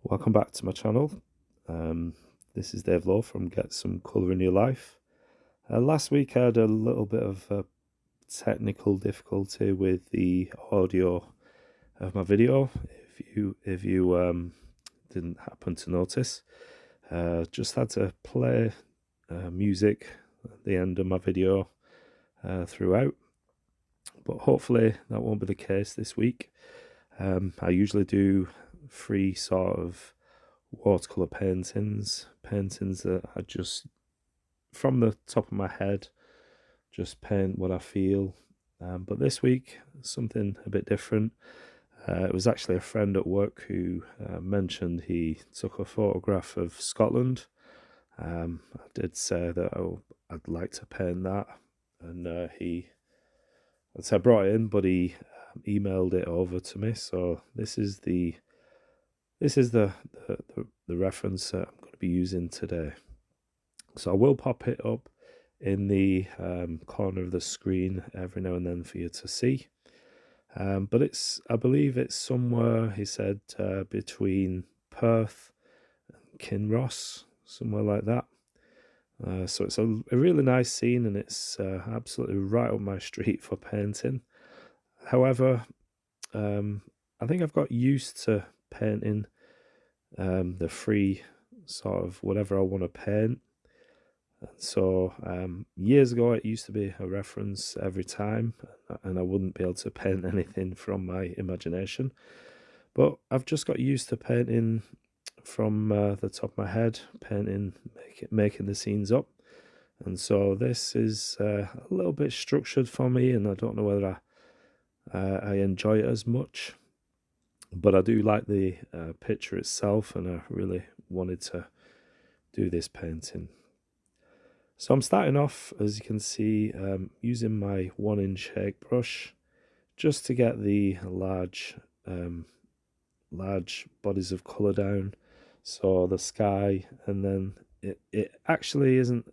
Welcome back to my channel. This is Dave Lowe from Get Some Colour in Your Life. Last week I had a little bit of technical difficulty with the audio of my video. If you didn't happen to notice, just had to play music at the end of my video throughout, but hopefully that won't be the case this week. I usually do 3 sort of watercolor paintings that I just, from the top of my head, just paint what I feel. But this week, something a bit different. It was actually a friend at work who mentioned he took a photograph of Scotland. I did say that I'd like to paint that, and I brought it in, but he emailed it over to me. So this is the reference that I'm going to be using today. So I will pop it up in the corner of the screen every now and then for you to see. But I believe it's somewhere, he said, between Perth and Kinross, somewhere like that. So it's a really nice scene, and it's absolutely right up my street for painting. However, I think I've got used to painting the free sort of whatever I want to paint. And so years ago it used to be a reference every time, and I wouldn't be able to paint anything from my imagination. But I've just got used to painting from the top of my head, making the scenes up. And so this is a little bit structured for me, and I don't know whether I enjoy it as much. But I do like the picture itself, and I really wanted to do this painting. So I'm starting off, as you can see, using my 1-inch shake brush, just to get the large bodies of colour down. So the sky, and then it actually isn't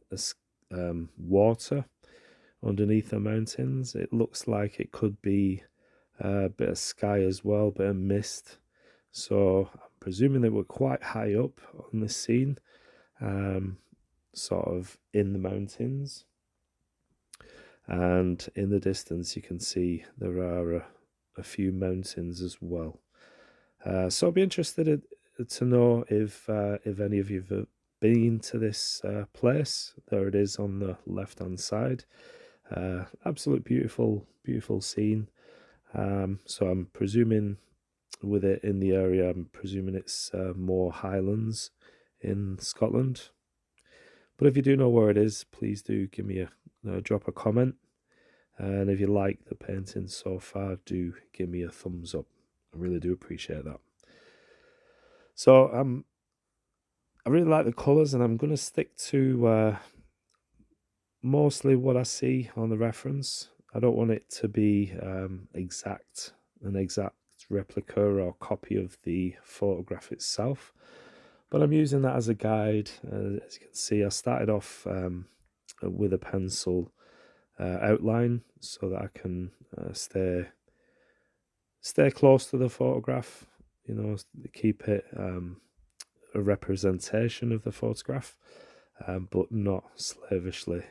water underneath the mountains. It looks like it could be a bit of sky as well, a bit of mist. So I'm presuming they were quite high up on this scene, sort of in the mountains. And in the distance you can see there are a few mountains as well. So I'll be interested to know if any of you have been to this place. There it is on the left hand side. Absolute beautiful scene. So I'm presuming with it in the area, I'm presuming it's more highlands in Scotland. But if you do know where it is, please do give me drop a comment. And if you like the painting so far, do give me a thumbs up. I really do appreciate that. So I really like the colours, and I'm going to stick to mostly what I see on the reference. I don't want it to be an exact replica or copy of the photograph itself, but I'm using that as a guide. As you can see, I started off with a pencil outline so that I can stay close to the photograph, you know, keep it a representation of the photograph, but not slavishly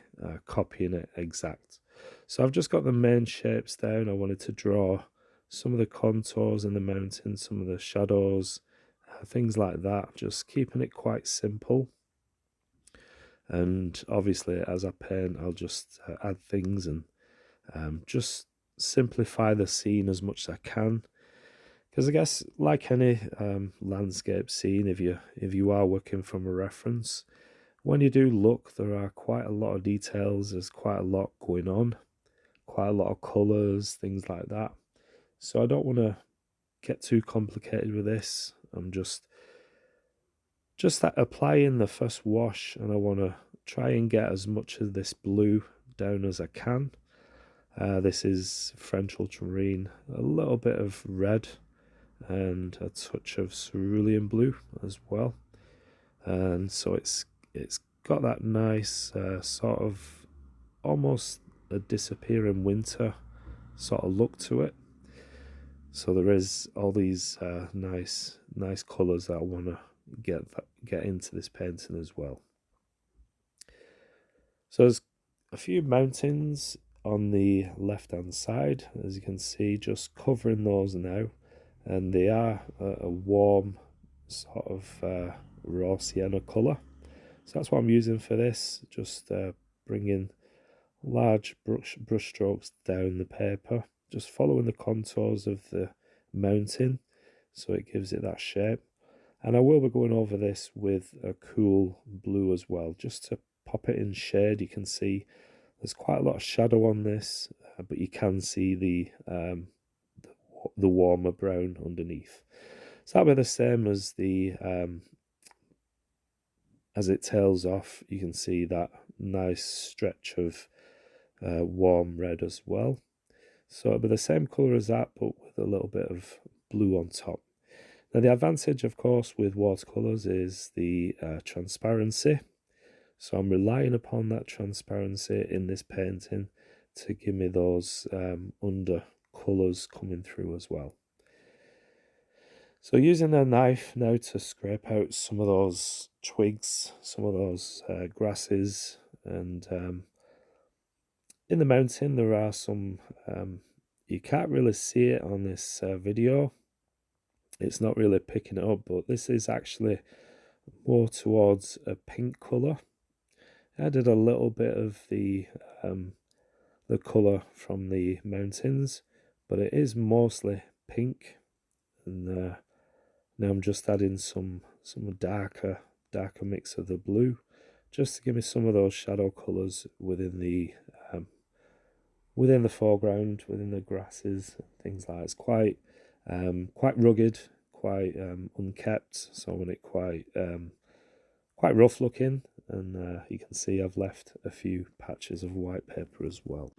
copying it exact. So I've just got the main shapes down. I wanted to draw some of the contours in the mountains, some of the shadows, things like that, just keeping it quite simple. And obviously as I paint, I'll just add things and just simplify the scene as much as I can. Because I guess, like any landscape scene, if you are working from a reference, when you do look, there are quite a lot of details. There's quite a lot going on, quite a lot of colours, things like that. So I don't want to get too complicated with this. I'm just applying the first wash, and I want to try and get as much of this blue down as I can. This is French ultramarine, a little bit of red, and a touch of cerulean blue as well. And so it's got that nice sort of almost a disappearing winter sort of look to it. So there is all these nice colours that I want to get into this painting as well. So there's a few mountains on the left hand side, as you can see, just covering those now, and they are a warm sort of raw sienna colour. So that's what I'm using for this, just bringing large brush strokes down the paper, just following the contours of the mountain so it gives it that shape. And I will be going over this with a cool blue as well, just to pop it in shade. You can see there's quite a lot of shadow on this, but you can see the warmer brown underneath. So that'll be the same as the as it tails off. You can see that nice stretch of warm red as well. So it'll be the same colour as that, but with a little bit of blue on top. Now the advantage, of course, with watercolours is the transparency. So I'm relying upon that transparency in this painting to give me those under colours coming through as well. So using a knife now to scrape out some of those twigs, some of those grasses, and in the mountain there are some, you can't really see it on this video, it's not really picking it up, but this is actually more towards a pink colour. I added a little bit of the colour from the mountains, but it is mostly pink, and now I'm just adding some darker mix of the blue, just to give me some of those shadow colours within the foreground, within the grasses, things like that. It's quite rugged, quite unkept, so I want it quite rough looking, and you can see I've left a few patches of white paper as well.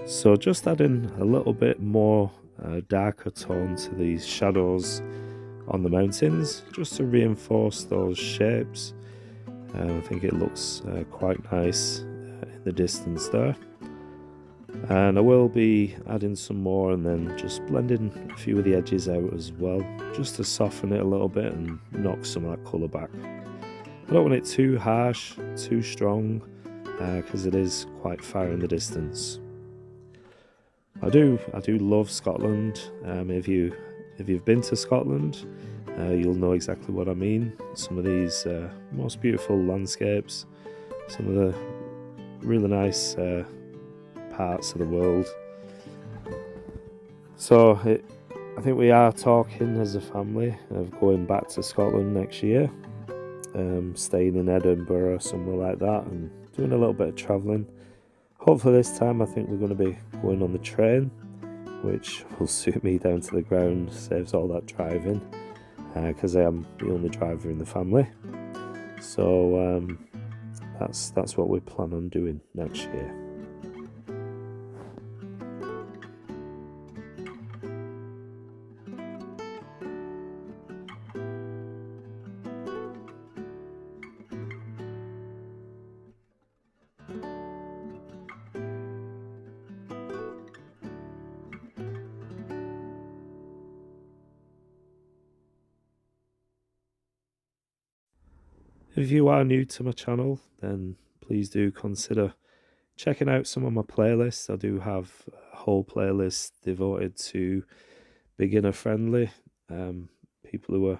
So just adding a little bit more darker tone to these shadows on the mountains, just to reinforce those shapes. I think it looks quite nice in the distance there. And I will be adding some more and then just blending a few of the edges out as well, just to soften it a little bit and knock some of that colour back. I don't want it too harsh, too strong, because it is quite far in the distance. I do love Scotland. If you've been to Scotland, you'll know exactly what I mean. Some of these most beautiful landscapes, some of the really nice parts of the world. So I think we are talking as a family of going back to Scotland next year, staying in Edinburgh, somewhere like that, and doing a little bit of travelling. Hopefully this time I think we're going to be going on the train, which will suit me down to the ground, saves all that driving, because I am the only driver in the family. So that's what we plan on doing next year. If you are new to my channel, then please do consider checking out some of my playlists. I do have a whole playlist devoted to beginner friendly, people who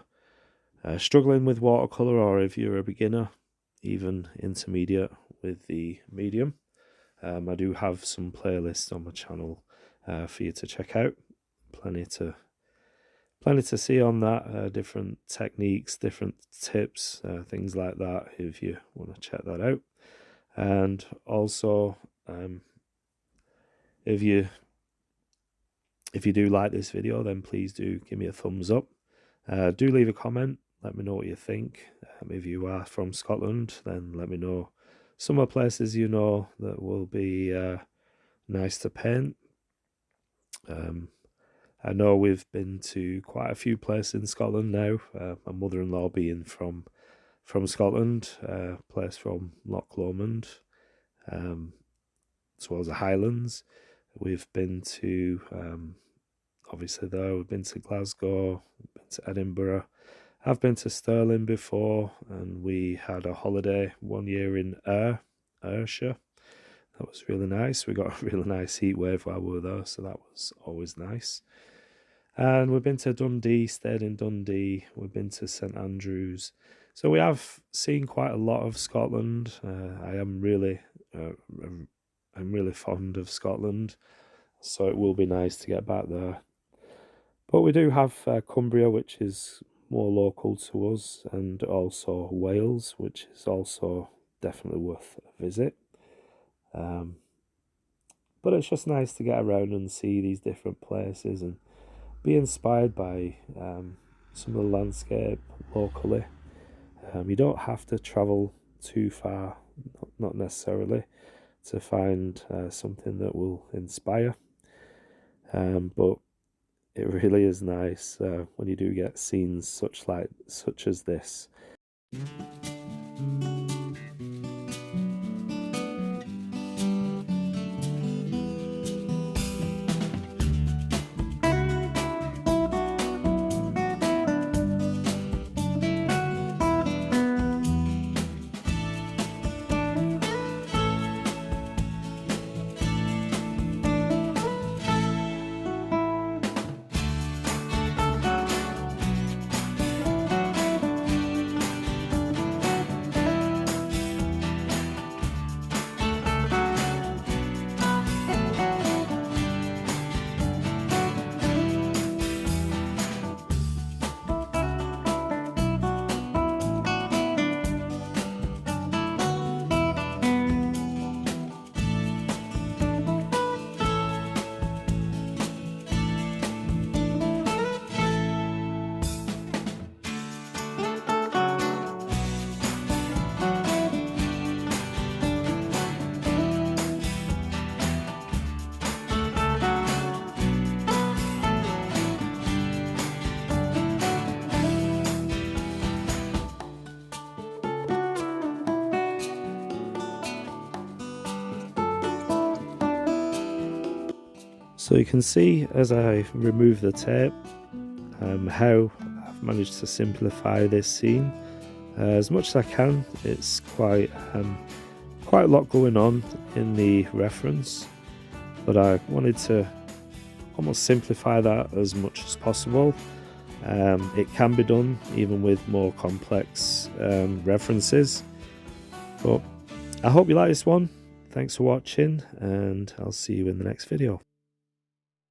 are struggling with watercolor, or if you're a beginner, even intermediate with the medium. I do have some playlists on my channel for you to check out. Plenty to see on that, different techniques, different tips, things like that, if you want to check that out. And also, if you do like this video, then please do give me a thumbs up. Do leave a comment, let me know what you think. If you are from Scotland, then let me know some of the places you know that will be nice to paint. I know we've been to quite a few places in Scotland now. My mother-in-law being from Scotland, a place from Loch Lomond, as well as the Highlands. We've been to, obviously there, we've been to Glasgow, we've been to Edinburgh. I've been to Stirling before, and we had a holiday one year in Ayrshire. That was really nice. We got a really nice heat wave while we were there, so that was always nice. And we've been to Dundee, stayed in Dundee. We've been to St Andrews. So we have seen quite a lot of Scotland. I'm really fond of Scotland, so it will be nice to get back there. But we do have Cumbria, which is more local to us, and also Wales, which is also definitely worth a visit. But it's just nice to get around and see these different places and be inspired by some of the landscape locally. You don't have to travel too far, not necessarily, to find something that will inspire. But it really is nice when you do get scenes such as this. So you can see as I remove the tape how I've managed to simplify this scene as much as I can. It's quite a lot going on in the reference, but I wanted to almost simplify that as much as possible. It can be done even with more complex references, but I hope you like this one. Thanks for watching, and I'll see you in the next video.